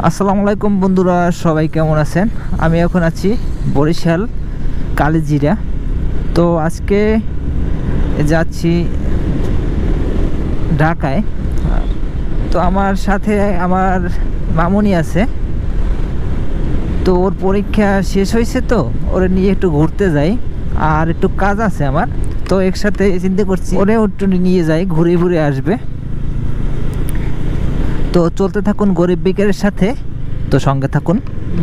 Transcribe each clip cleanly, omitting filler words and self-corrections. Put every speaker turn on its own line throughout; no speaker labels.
আসসালামু আলাইকুম বন্ধুরা, সবাই কেমন আছেন? আমি এখন আছি বরিশাল কালিজিরা। তো আজকে যাচ্ছি ঢাকায়। তো আমার সাথে আমার মামুনি আছে। তো ওর পরীক্ষা শেষ হয়েছে, তো ওরে নিয়ে একটু ঘুরতে যাই, আর একটু কাজ আছে আমার। তো একসাথে চিন্তা করছি ওরে একটু নিয়ে যাই, ঘুরে ঘুরে আসবে। তো চলতে থাকুন গরিব বিকারের সাথে, তো সঙ্গে থাকুন।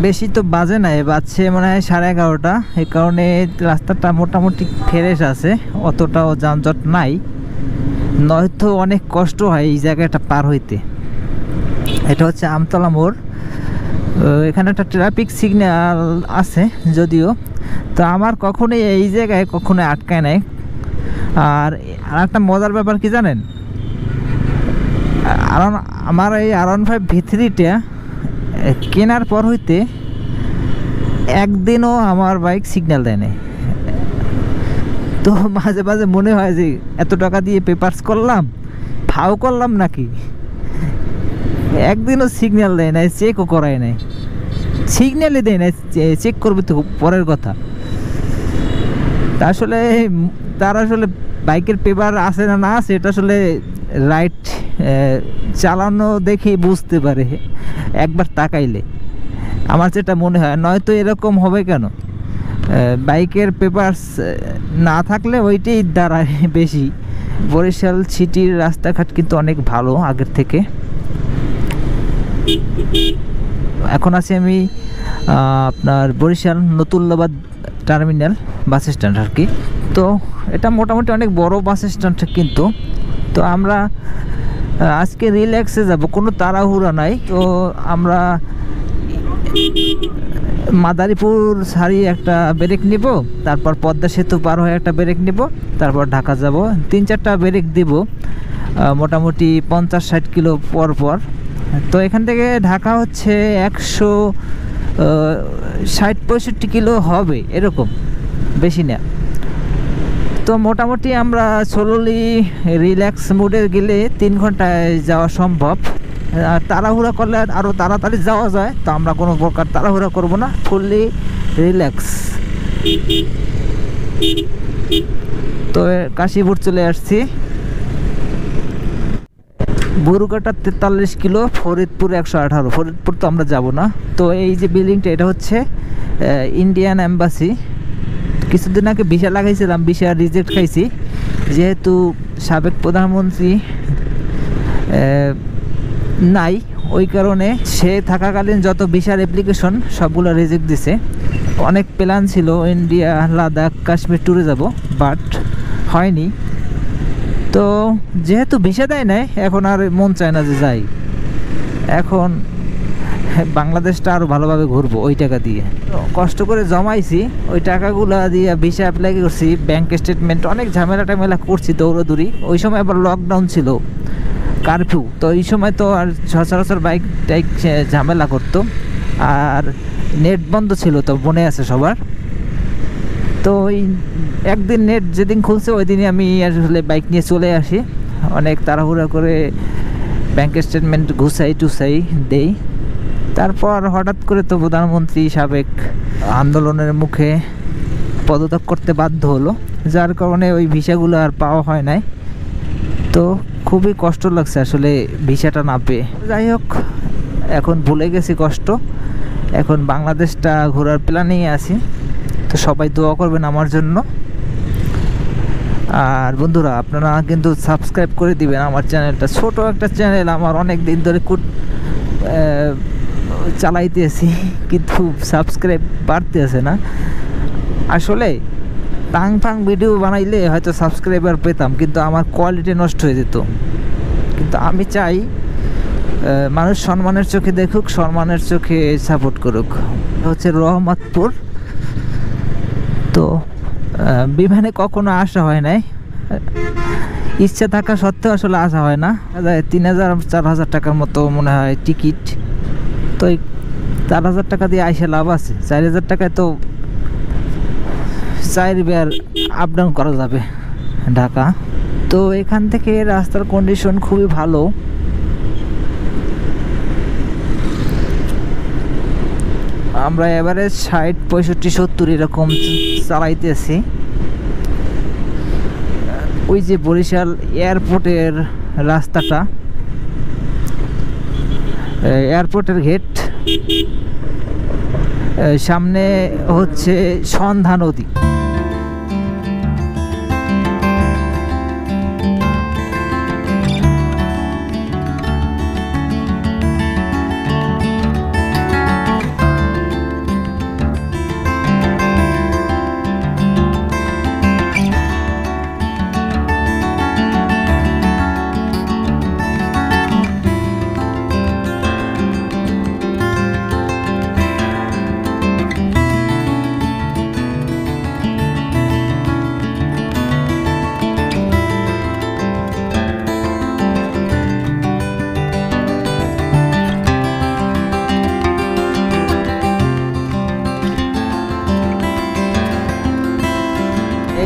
বেশি তো বাজে নাই, বাজছে মনে হয় 11:30। এই কারণে রাস্তাটা মোটামুটি ফ্রেশ আছে, অতটাও যানজট নাই। নয়তো অনেক কষ্ট হয় এই জায়গাটা পার হইতে। এটা হচ্ছে আমতলা মোড়। এখানে একটা ট্রাফিক সিগন্যাল আছে যদিও, তো আমার কখনোই এই জায়গায় কখনো আটকায় নাই। আর একটা মজার ব্যাপার কি জানেন, আমার এই R15 V3টা কেনার পর হইতে একদিনও আমার বাইক সিগন্যাল দেয় নাই। তো মাঝে মাঝে মনে হয় যে এত টাকা দিয়ে পেপারস করলাম, ফাও করলাম নাকি। একদিনও সিগন্যাল দেয় নাই, চেকও করায় নাই। সিগন্যালই দেয় নাই, চেক করবে তো পরের কথা। আসলে তার আসলে বাইকের পেপার আছে না না আছে, এটা আসলে রাইট চালানো দেখেই বুঝতে পারে একবার তাকাইলে, আমার যেটা মনে হয়। নয়তো এরকম হবে কেন? বাইকের পেপারস না থাকলে ওইটাই দাঁড়ায় বেশি। বরিশাল সিটির রাস্তাঘাট কিন্তু অনেক ভালো আগের থেকে। এখন আছি আমি আপনার Barishal Nathullabad terminal bus stand আর কি। তো এটা মোটামুটি অনেক বড় বাস স্ট্যান্ড কিন্তু। তো আমরা আজকে রিল্যাক্সে যাব, কোনো তাড়াহুড়া নাই। তো আমরা মাদারীপুর ছাড়িয়ে একটা ব্রেক নিব, তারপর পদ্মা সেতু পার হয়ে একটা ব্রেক নিব, তারপর ঢাকা যাব। 3-4টা ব্রেক দিব, মোটামুটি 50-60 কিলো পর পর। তো এখান থেকে ঢাকা হচ্ছে 160-65 কিলো হবে, এরকম, বেশি না। তো মোটামুটি আমরা স্লোলি রিল্যাক্স মুডে গেলে 3 ঘন্টায় যাওয়া সম্ভব। আর তাড়াহুড়া করলে আরও তাড়াতাড়ি যাওয়া যায়, তো আমরা কোনো প্রকার তাড়াহুড়া করব না, ফুললি রিল্যাক্স। তো কাশীপুর চলে আসছি। বুরুকাটা 43 কিলো, ফরিদপুর 118। ফরিদপুর তো আমরা যাব না। তো এই যে বিল্ডিংটা, এটা হচ্ছে ইন্ডিয়ান এম্বাসি। কিছুদিন আগে ভিসা লাগাইছিলাম, ভিসা রিজেক্ট খাইছি, যেহেতু সাবেক প্রধানমন্ত্রী নাই, ওই কারণে সে থাকাকালীন যত ভিসার অ্যাপ্লিকেশন সবগুলো রিজেক্ট দিছে। অনেক প্ল্যান ছিল ইন্ডিয়া, লাদাখ, কাশ্মীর ট্যুরে যাব, বাট হয়নি। তো যেহেতু ভিসা দেয় নাই, এখন আর মন চায় না যে যাই। এখন বাংলাদেশটা আরও ভালোভাবে ঘুরবো ওই টাকা দিয়ে। কষ্ট করে জমাইছি, ওই টাকাগুলো দিয়ে ভিসা অ্যাপ্লাই করছি, ব্যাংক স্টেটমেন্ট, অনেক ঝামেলা টামেলা করছি, দৌড়াদৌড়ি। ওই সময় আবার লকডাউন ছিল, কারফিউ। তো এই সময় তো আর সচরাচর বাইক টাইক ঝামেলা করতো, আর নেট বন্ধ ছিল, তো মনে আছে সবার। তো ওই একদিন নেট যেদিন খুলছে ওই দিনই আমি আসলে বাইক নিয়ে চলে আসি। অনেক তাড়াহুড়া করে ব্যাংক স্টেটমেন্ট ঘুষাই টুসাই দেই। তারপর হঠাৎ করে তো প্রধানমন্ত্রী সাবেক আন্দোলনের মুখে পদত্যাগ করতে বাধ্য হলো, যার কারণে ওই ভিসাগুলো আর পাওয়া হয় নাই। তো খুবই কষ্ট লাগছে আসলে ভিসাটা না পেয়ে। যাই হোক, এখন ভুলে গেছি কষ্ট, এখন বাংলাদেশটা ঘোরার প্ল্যানেই আছি। তো সবাই দোয়া করবেন আমার জন্য। আর বন্ধুরা, আপনারা কিন্তু সাবস্ক্রাইব করে দিবেন আমার চ্যানেলটা। ছোট একটা চ্যানেল, আমার অনেক দিন ধরে চালাইতেছি, কিন্তু সাবস্ক্রাইব বাড়তেছে না। আসলে টাং ফাং ভিডিও বানাইলে হয়তো সাবস্ক্রাইবার পেতাম, কিন্তু আমার কোয়ালিটি নষ্ট হয়ে যেত। কিন্তু আমি চাই মানুষ সম্মানের চোখে দেখুক, সম্মানের চোখে সাপোর্ট করুক। হচ্ছে রহমতপুর। তো বিমানে কখনো আসা হয় নাই, ইচ্ছা থাকা সত্ত্বেও আসলে আসা হয় না। 3000-4000 টাকার মতো মনে হয় টিকিট। তো 4000 টাকা দিয়ে আইসে লাভ আছে? 4000 টাকায় তো 4 বার আপ ডাউন করা যাবে ঢাকা। তো এখান থেকে রাস্তার কন্ডিশন খুবই ভালো। আমরা এভারেজ 60, 65, 70 এরকম চালাইতেছি। ওই যে বরিশাল এয়ারপোর্টের রাস্তাটা, এয়ারপোর্টের গেট, সামনে হচ্ছে সন্ধ্যা নদী।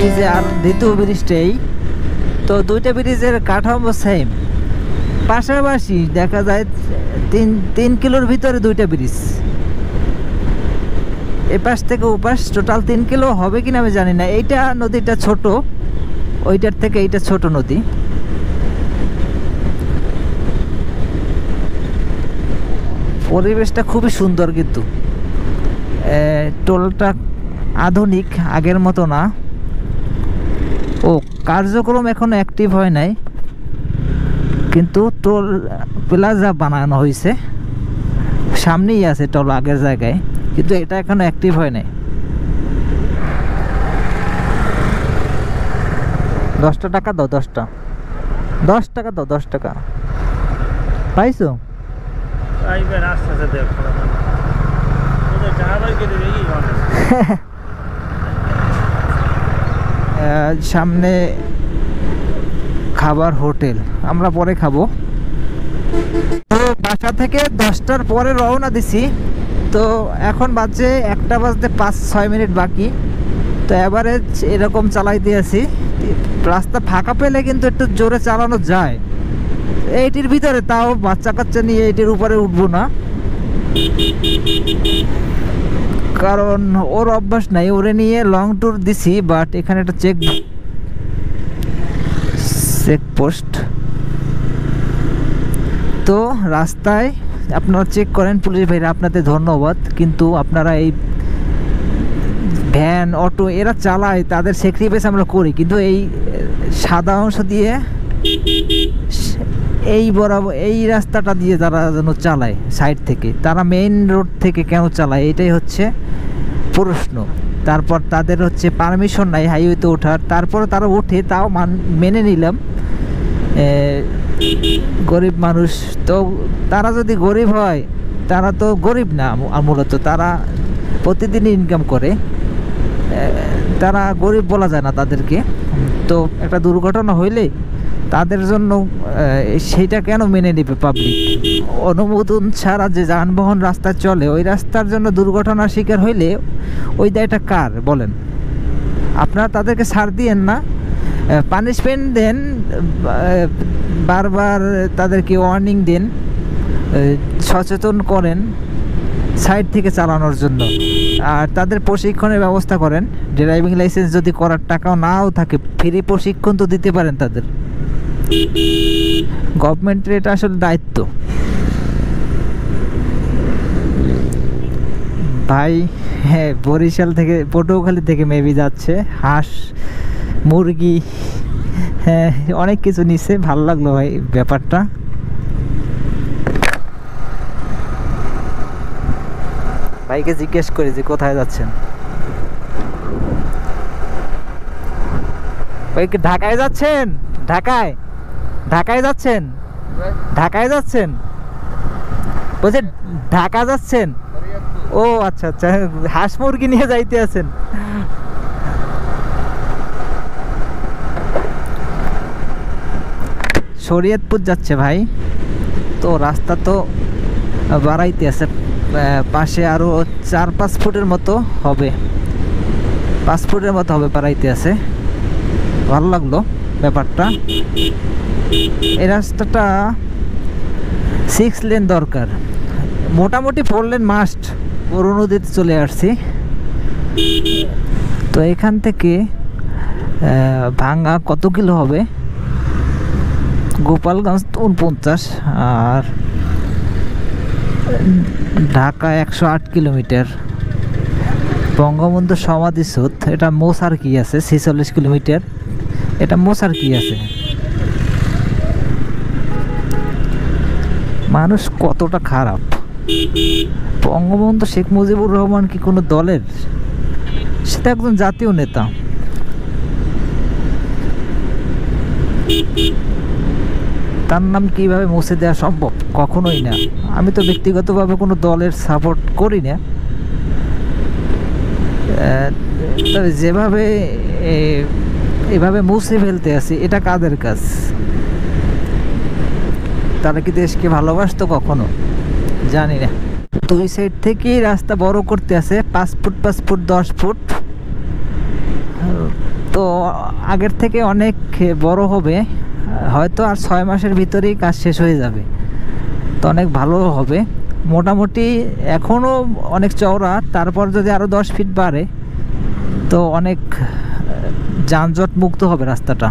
এই যে আর দ্বিতীয় ব্রিজটাই তো, দুইটা ব্রিজের কাঠামো সেম, পাশাপাশি দেখা যায় 3 কিলোর ভিতরে দুইটা ব্রিজ, এপাশ থেকে ওপাশ টোটাল 3 কিলো হবে কিনা আমি জানি না। এইটা নদীটা ছোট, ওইটার থেকে এইটা ছোট নদী। পরিবেশটা খুবই সুন্দর, কিন্তু টোলটা আধুনিক, আগের মতো না। ও কার্যক্রম এখনো অ্যাক্টিভ হয় নাই, কিন্তু টোল প্লাজা বানানো হয়েছে, সামনেই আছে টোল আগের জায়গায়, কিন্তু এটা এখনো অ্যাক্টিভ হয় নাই। 10 টাকা দাও, 10 টাকা দাও, 10 টাকা পাইছো? সামনে খাবার হোটেল, আমরা পরে খাবো। তো বাসা থেকে 10টার পরে রওনা দিছি, তো এখন বাজে 1টা বাজতে 5-6 মিনিট বাকি। তো এভারেজ এরকম চালাইতে আছি। রাস্তা ফাঁকা পেলে কিন্তু একটু জোরে চালানো যায়, এইটির ভিতরে, তাও বাচ্চা কাচ্চা নিয়ে এইটির উপরে উঠবো না, কারণ ওর অভ্যাস নাই। ওরে নিয়ে লং ট্যুর দিছি, বাট এখানে একটা চেকপোস্ট, তো রাস্তায় আপনারা চেক করেন পুলিশ ভাইরা, আপনাদের ধন্যবাদ। কিন্তু আপনারা এই ভ্যান, অটো এরা চালায়, তাদের স্যাক্রিফাইস আমরা করি, কিন্তু এই সাদা অংশ দিয়ে, এই বরাবর এই রাস্তাটা দিয়ে তারা যেন চালায় সাইড থেকে, তারা মেইন রোড থেকে কেন চালায়, এটাই হচ্ছে প্রশ্ন। তারপর তাদের হচ্ছে পারমিশন নাই হাইওয়েতে ওঠার, তারপর তারা ওঠে, তাও মেনে নিলাম। গরিব মানুষ তো, তারা যদি গরিব হয়, তারা তো গরিব না, মূলত তারা প্রতিদিন ইনকাম করে, তারা গরিব বলা যায় না তাদেরকে। তো একটা দুর্ঘটনা হইলে তাদের জন্য সেইটা কেন মেনে নেবে পাবলিক? অনুমোদন ছাড়া যে যানবাহন রাস্তায় চলে, ওই রাস্তার জন্য দুর্ঘটনার শিকার হইলে ওই দায়টা কার বলেন? আপনারা তাদেরকে ছাড় দিয়েন না, পানিশমেন্ট দেন, বারবার তাদেরকে ওয়ার্নিং দেন, সচেতন করেন সাইড থেকে চালানোর জন্য, আর তাদের প্রশিক্ষণের ব্যবস্থা করেন। ড্রাইভিং লাইসেন্স যদি করার টাকাও নাও থাকে, ফ্রি প্রশিক্ষণ তো দিতে পারেন তাদের। গভর্নমেন্টের এটা আসলে দায়িত্ব। ভাই হ্যাঁ, বরিশাল থেকে, পটুয়াখালী থেকে মেবি যাচ্ছে, হাঁস, মুরগি, হ্যাঁ অনেক কিছু নিচ্ছে, ভালো লাগলো ভাই ব্যাপারটা। ভাইকে জিজ্ঞেস করি যে কোথায় যাচ্ছেন। ভাই কি ঢাকায় যাচ্ছেন? ঢাকায় যাচ্ছেন? ঢাকায় যাচ্ছেন বলছে, ঢাকা যাচ্ছেন? ও আচ্ছা আচ্ছা, হাঁস মুরগি নিয়ে যাইতে আছেন। শরীয়তপুর যাচ্ছে ভাই। তো রাস্তা তো বাড়াইতে আছে, পাশে আরো 4-5 ফুটের মতো হবে, 5 ফুটের মতো হবে, বাড়াইতে আছে। ভালো লাগলো ব্যাপারটা। এই রাস্তাটা 6 লেন দরকার, মোটামুটি 4 লেন মাস্ট। বড় নদীতে চলে আসছি। তো এখান থেকে ভাঙ্গা কত কিলো হবে? গোপালগঞ্জ 49 আর ঢাকা 108 কিলোমিটার। বঙ্গবন্ধু সমাধিস্থল এটা মোসার কি আছে 46 কিলোমিটার। এটা মোসার কি আছে। মানুষ কতটা খারাপ। বঙ্গবন্ধু শেখ মুজিবুর রহমান কি কোনো দলের? সেটা একজন জাতীয় নেতা। তার নাম কিভাবে মুছে দেওয়া সম্ভব? কখনোই না। আমি তো ব্যক্তিগতভাবে কোনো দলের সাপোর্ট করি না, তবে যেভাবে এভাবে মুছে ফেলতে আছি, এটা কাদের কাজ? তারা কি দেশকে ভালোবাসতো কখনো? জানি না। দুই সাইড থেকেই রাস্তা বড় করতে আছে, 5 ফুট 5 ফুট 10 ফুট। তো আগের থেকে অনেক বড় হবে, হয়তো আর 6 মাসের ভিতরেই কাজ শেষ হয়ে যাবে। তো অনেক ভালো হবে। মোটামুটি এখনও অনেক চওড়া, তারপর যদি আরও 10 ফিট বাড়ে তো অনেক যানজট মুক্ত হবে রাস্তাটা।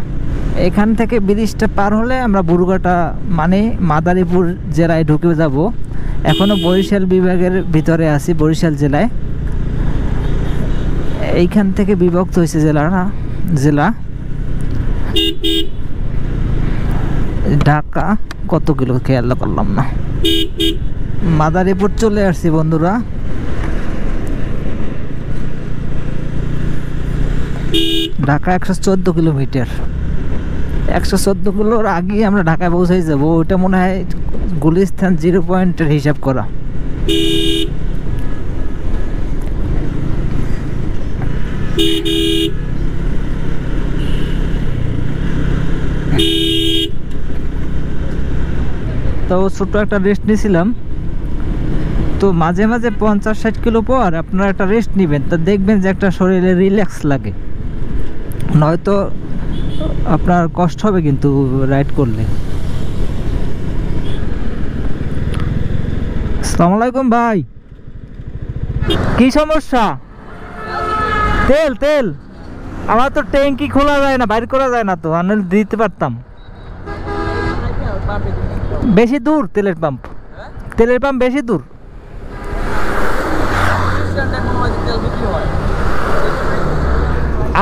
এখান থেকে ব্রিজটা পার হলে আমরা বুরুঘাটা মানে মাদারীপুর জেলায় ঢুকে যাব। এখনও বরিশাল বিভাগের ভিতরে আছি, বরিশাল জেলায়। এইখান থেকে বিভক্ত হয়েছে জেলা। ঢাকা কত কিলো খেয়াল করলাম না। মাদারীপুর চলে আসছি বন্ধুরা। ঢাকা 114 কিলোমিটার। 114 কিলোর আগে আমরা ঢাকায় পৌঁছাই যাব। ওইটা মনে হয় গুলিস্তান 0 পয়েন্টের হিসাব করা। তো ছোট্ট একটা রেস্ট নিয়েছিলাম। তো মাঝে মাঝে 50-60 কিলো পর আপনারা একটা রেস্ট নেবেন, তা দেখবেন যে একটা শরীরে রিল্যাক্স লাগে। নয়তো আপনার কষ্ট হবে কিন্তু রাইড করলে। আসসালামু আলাইকুম ভাই, কি সমস্যা? তেল আমার তো ট্যাঙ্কি খোলা যায় না, বাইর করা যায় না, তো আমি দিতে পারতাম। বেশি দূর তেলের পাম্প বেশি দূর।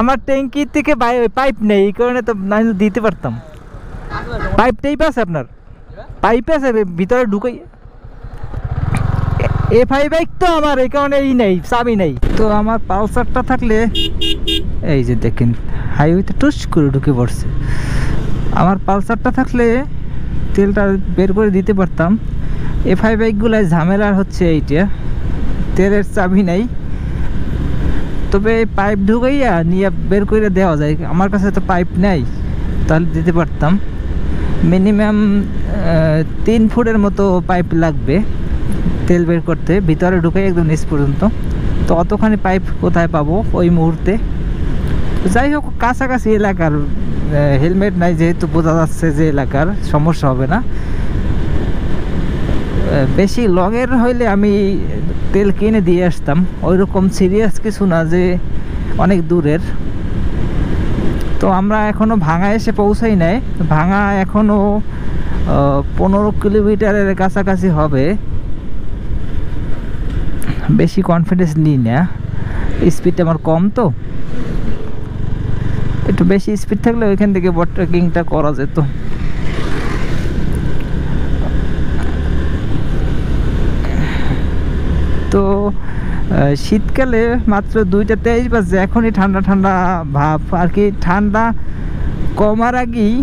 আমার ট্যাঙ্কি থেকে পাইপ নেই, এই কারণে তো দিতে পারতাম। পাইপ আছে আপনার? পাইপ আছে ভিতরে ঢুকাই। এফআই বাইক তো আমার, এই কারণে নেই, চাবি নেই। তো আমার পালসারটা থাকলে, এই যে দেখেন হাইওয়েতে টুস করে ঢুকে পড়ছে। আমার পালসারটা থাকলে তেলটা বের করে দিতে পারতাম। এফআই বাইকগুলোয় ঝামেলার হচ্ছে এইটা, তেলের চাবি নেই। তবে পাইপ ঢুকাইয়া নিয়ে বের করে দেওয়া যায়। আমার কাছে তো পাইপ নেই, তাহলে দিতে পারতাম। মিনিমাম 3 ফুটের মতো পাইপ লাগবে তেল বের করতে, ভিতরে ঢুকাই একদম নিচ পর্যন্ত। তো অতখানি পাইপ কোথায় পাবো ওই মুহূর্তে? যাই হোক, কাছাকাছি এলাকার, হেলমেট নাই যেহেতু বোঝা যাচ্ছে যে এলাকার, সমস্যা হবে না। বেশি লগের হইলে আমি তেল কিনে দিয়ে আসতাম। ওই রকম সিরিয়াস কিছু না যে অনেক দূরের। তো আমরা এখনও ভাঙা এসে পৌঁছাই নাই। ভাঙা এখনও 15 কিলোমিটারের কাছাকাছি হবে। বেশি কনফিডেন্স নিই না, স্পিড আমার কম। তো একটু বেশি স্পিড থাকলে ওইখান থেকে ট্রেকিংটা করা যেত। তো শীতকালে মাত্র 2টা 23 বাজে, এখনই ঠান্ডা ঠান্ডা ভাব আর কি। ঠান্ডা কমার আগেই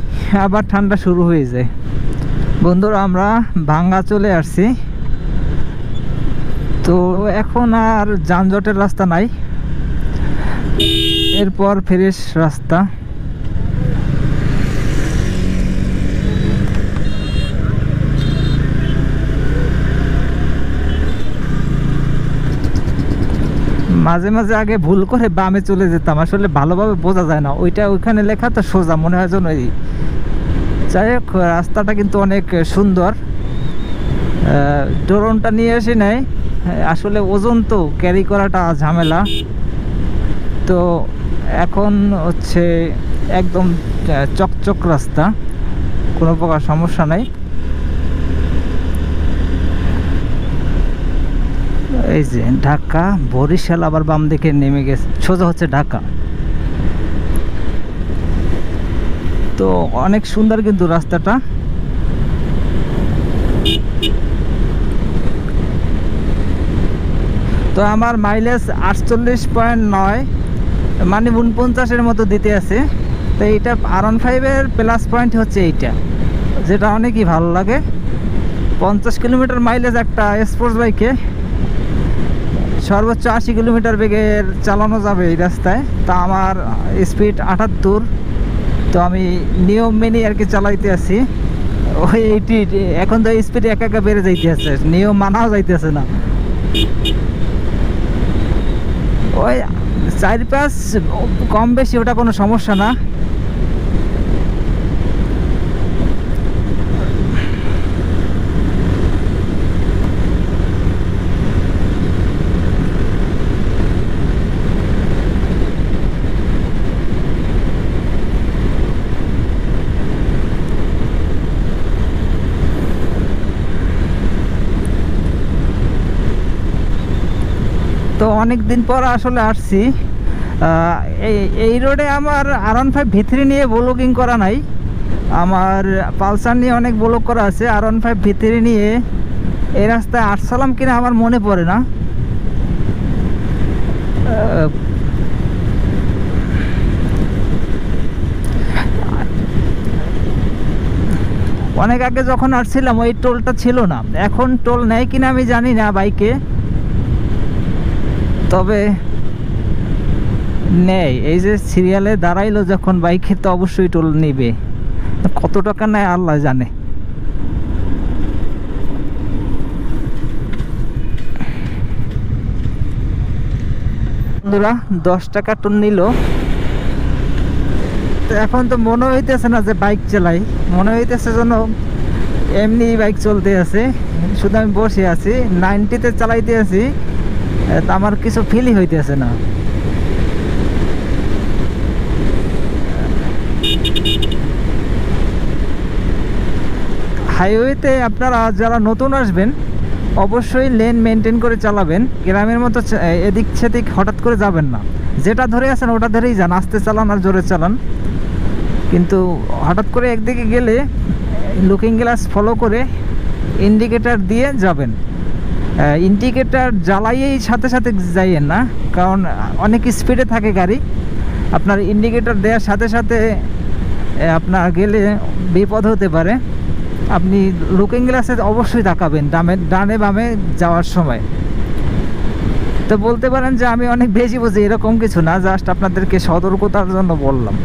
আবার ঠান্ডা শুরু হয়ে যায়। বন্ধুরা, আমরা ভাঙ্গা চলে আসছি। তো এখন আর যানজটের রাস্তা নাই, এরপর ফ্রেশ রাস্তা। মাঝে মাঝে আগে ভুল করে বামে চলে যেতাম, আসলে ভালোভাবে বোঝা যায় না। ওইখানে লেখা তো সোজা মনে হয় যেন। যাই হোক, রাস্তাটা কিন্তু অনেক সুন্দর। ড্রোনটা নিয়ে আসি নাই, আসলে ওজন তো ক্যারি করাটা ঝামেলা। তো এখন হচ্ছে একদম চকচক রাস্তা, কোনো প্রকার সমস্যা নাই। এই যে ঢাকা বরিশাল, আবার বাম দিকে নেমে গেছে, সোজা হচ্ছে ঢাকা। তো অনেক সুন্দর কিন্তু রাস্তাটা। তো আমার মাইলেজ 48.9, মানে 49-এর মতো দিতে আছে। তো এইটা R15-এর প্লাস পয়েন্ট হচ্ছে এইটা, যেটা অনেকই ভালো লাগে। 50 কিলোমিটার মাইলেজ একটা স্পোর্টস বাইকে, সর্বোচ্চ 80 কিলোমিটার বেগের চালানো যাবে এই রাস্তায়। তা আমার স্পিড 78। তো আমি নিয়ম মেনে আর কি চালাইতে আছি। ওই 80, এখন তো স্পিড একা একা বেড়ে যাইতে আছে, নিয়ম মানাও যাইতেছে না। ওই 4-5 কম বেশি, ওটা কোনো সমস্যা না। তো অনেক দিন পর আসলে আসছি। এই রোডে আমার R15 V3 নিয়ে ব্লগিং করা নাই। আমার পালসার নিয়ে অনেক ব্লগ করা আছে। R15 V3 নিয়ে এই রাস্তায় আসছিলাম কিনা আমার মনে পড়ে না। অনেক আগে যখন আসছিলাম ওই টোলটা ছিল না। এখন টোল নেয় কিনা আমি জানি না বাইকে, তবে নেই। এই যে সিরিয়ালে দাঁড়াইলো যখন বাইকে, তো অবশ্যই টোল নিবে। কত টাকা নেয় আল্লাহ জানে। বন্ধুরা 10 টাকা টোল নিল। তো এখন তো মনে হইতেছে না যে বাইক চালাই, মনে হইতেছে যেন এমনি বাইক চলতে আছে, শুধু আমি বসে আছি 90-তে চালাইতে আছি। আমার কিছু ফিলই হইতেছে না। হাইওয়েতে আপনারা যারা নতুন আসবেন অবশ্যই লেন মেনটেন করে চালাবেন। গ্রামের মতো এদিক সেদিক হঠাৎ করে যাবেন না। যেটা ধরে আছেন ওটা ধরেই যান, আস্তে চালান আর জোরে চালান। কিন্তু হঠাৎ করে একদিকে গেলে লুকিং গ্লাস ফলো করে ইন্ডিকেটার দিয়ে যাবেন। ইন্ডিকেটার জ্বালাইয়েই সাথে সাথে যাইয়েন না, কারণ অনেক স্পিডে থাকে গাড়ি। আপনার ইন্ডিকেটার দেওয়ার সাথে সাথে আপনার গেলে বিপদ হতে পারে। আপনি লুকিং গ্লাসে অবশ্যই তাকাবেন ডানে বামে যাওয়ার সময়। তো বলতে পারেন যে আমি অনেক বেশি বুঝি, এরকম কিছু না, জাস্ট আপনাদেরকে সতর্কতার জন্য বললাম।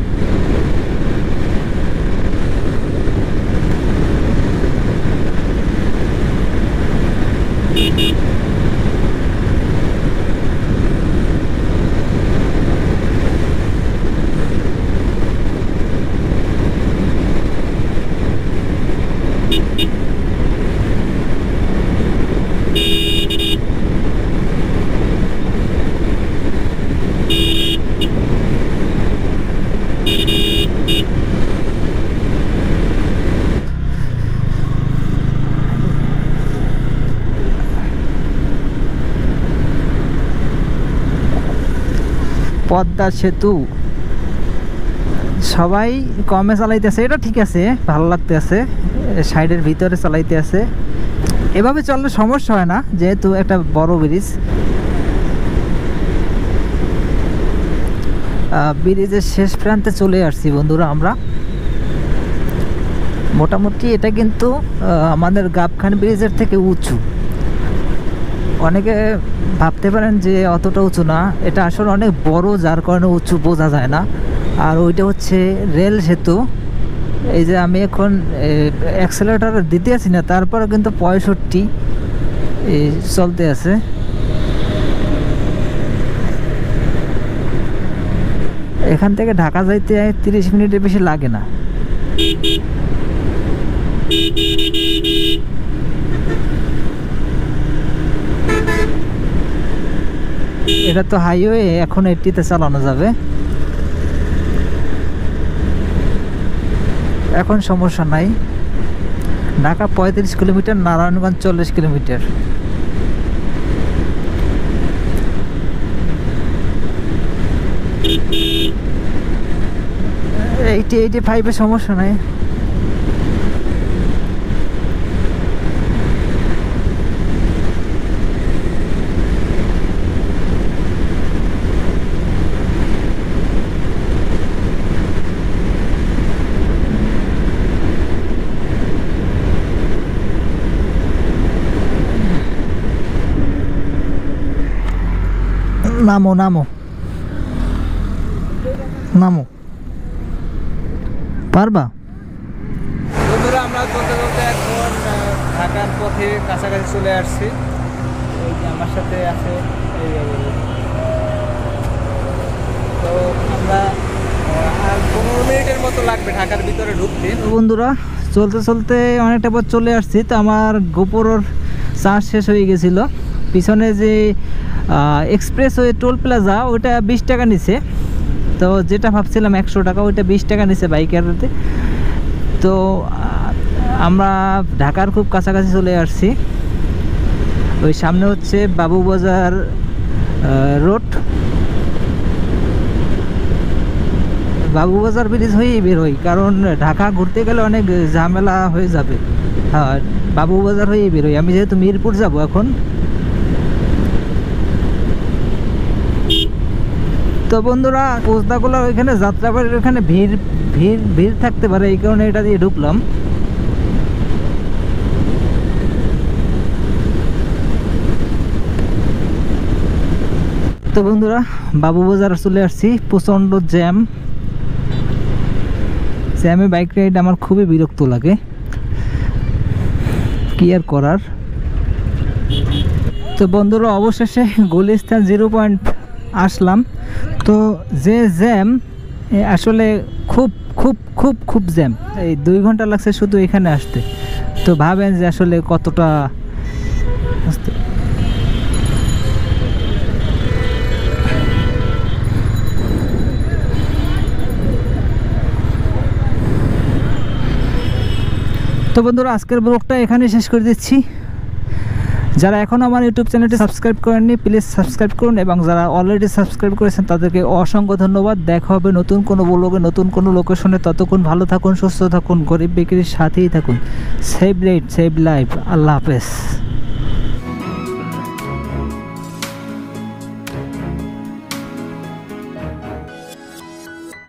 পদ্মা সেতু সবাই কমে চালাইতেছে, এটা ঠিক আছে, ভালো লাগতেছে। সাইডের ভিতরে চালাইতে আছে, এভাবে চললে সমস্যা হয় না, যেহেতু একটা বড় ব্রিজ। ব্রিজের শেষ প্রান্তে চলে আসছি বন্ধুরা আমরা। মোটামুটি এটা কিন্তু আমাদের গাবখান ব্রিজের থেকে উঁচু। অনেকে ভাবতে পারেন যে অতটা উঁচু না, এটা আসলে অনেক বড়, যার কারণে উঁচু বোঝা যায় না। আর ওইটা হচ্ছে রেল সেতু। এই যে আমি এখন অ্যাক্সেলেটার দিতে আছি না, তারপরে কিন্তু 65 চলতে আছে। এখান থেকে ঢাকা যাইতে 30 মিনিটের বেশি লাগে না। এটা তো হাইওয়ে, এখন 80-তে চালানো যাবে, এখন সমস্যা নাই। Dhaka 35 kilometre, Narayanganj 40 kilometre. এইটি 85-এ সমস্যা নাই। নামো নামো নামো, পারবা? বন্ধুরা, আমরা চলতে চলতে এখন ঢাকার পথে কাছাকাছি চলে আসছি। এই যে আমার সাথে আছে, তো আমরা আর 15 মিনিটের মতো লাগবে ঢাকার ভিতরে ঢুকতে। তো বন্ধুরা, চলতে চলতে অনেকটা পথ চলে আসছি। তো আমার গোপোরোর চার্জ শেষ হয়ে গেছিল। পিছনে যে এক্সপ্রেসওয়ে টোল প্লাজা, ওইটা 20 টাকা নিছে। তো যেটা ভাবছিলাম 100 টাকা, ওইটা 20 টাকা নিছে বাইকারতে। তো আমরা ঢাকার খুব কাছাকাছি চলে আসছি। ওই সামনে হচ্ছে বাবুবাজার রোড। বাবুবাজার ব্রিজ হয়েই বের হই, কারণ ঢাকা ঘুরতে গেলে অনেক ঝামেলা হয়ে যাবে। হ্যাঁ, বাবুবাজার হয়েই বের হই। আমি যেহেতু মিরপুর যাব এখন। তো বন্ধুরা, কোচদাগোলার ওইখানে যাত্রাবাড়ির ওইখানে ভিড় ভিড় ভিড় থাকতে পারে, এই কারণে এটা দিয়ে ঢুকলাম। তো বন্ধুরা, বাবুবাজার চলে আসছি। প্রচণ্ড জ্যামে বাইক রাইড আমার খুবই বিরক্ত লাগে, কি আর করার। তো বন্ধুরা, অবশেষে গুলিস্তান 0 পয়েন্ট আসলাম। তো যে জ্যাম, আসলে খুব খুব খুব খুব জ্যাম। এই 2 ঘন্টা লাগছে শুধু এখানে আসতে। তো ভাবেন যে আসলে কতটা। তো বন্ধুরা, আজকের ব্লগটা এখানে শেষ করে দিচ্ছি। যারা এখন আমার ইউটিউব চ্যানেলটি সাবস্ক্রাইব করেননি, প্লিজ সাবস্ক্রাইব করুন, এবং যারা অলরেডি সাবস্ক্রাইব করেছেন তাদেরকে অসংখ্য ধন্যবাদ। দেখা হবে নতুন কোনো ব্লগে, নতুন কোনো লোকেশনে। ততক্ষণ ভালো থাকুন, সুস্থ থাকুন, গরিব বেকারির সাথেই থাকুন। Save rate, save life. আল্লাহ হাফেজ।